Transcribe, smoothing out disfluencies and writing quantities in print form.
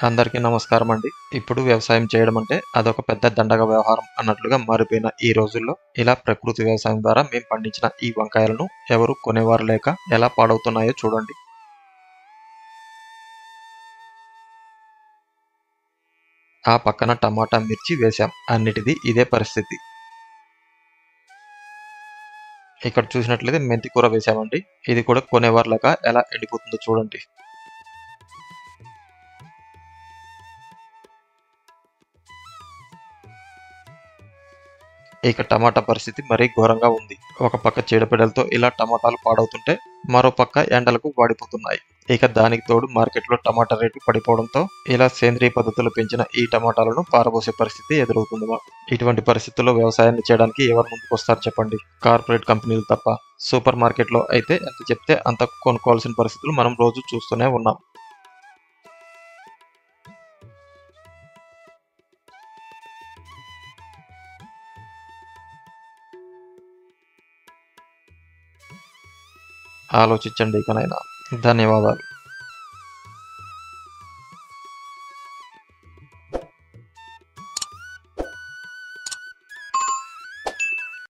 అందరికీ నమస్కారం అండి. ఇప్పుడు వ్యవసాయం చేయడం అంటే అదొక పెద్ద దండగ వ్యవహారం అన్నట్లుగా మారిపోయిన ఈ రోజుల్లో ఇలా ప్రకృతి వ్యవసాయం ద్వారా మేము పండించిన ఈ వంకాయలను ఎవరు కొనేవారు లేక ఎలా పాడవుతున్నాయో చూడండి. ఆ పక్కన టమాటా, మిర్చి వేశాం. అన్నిటిది ఇదే పరిస్థితి. ఇక్కడ చూసినట్లయితే మెంతి కూర వేశామండి. ఇది కూడా కొనేవారు లేక ఎలా ఎండిపోతుందో చూడండి. ఇక టమాటా పరిస్థితి మరీ ఘోరంగా ఉంది. ఒక పక్క చీడపీడలతో ఇలా టమాటాలు పాడవుతుంటే, మరో పక్క ఎండలకు వాడిపోతున్నాయి. ఇక దానికి తోడు మార్కెట్‌లో టమాటా రేట్లు పడిపోవడంతో, ఇలా సేంద్రియ పద్ధతిలో పెంచిన ఈ టమాటాలను పారబోసే పరిస్థితి ఎదురవుతుంది మాకు. ఇటువంటి పరిస్థితుల్లో వ్యవసాయాన్ని చేయడానికి ఎవరు ముందుకొస్తారు చెప్పండి? కార్పొరేట్ కంపెనీలు తప్ప. సూపర్ మార్కెట్‌లో అయితే ఎంత చెప్తే అంత కొనుక్కోవాల్సిన పరిస్థితులు మనం రోజు చూస్తూనే ఉన్నాం. ఆలోచించండి ఇకనైనా. ధన్యవాదాలు.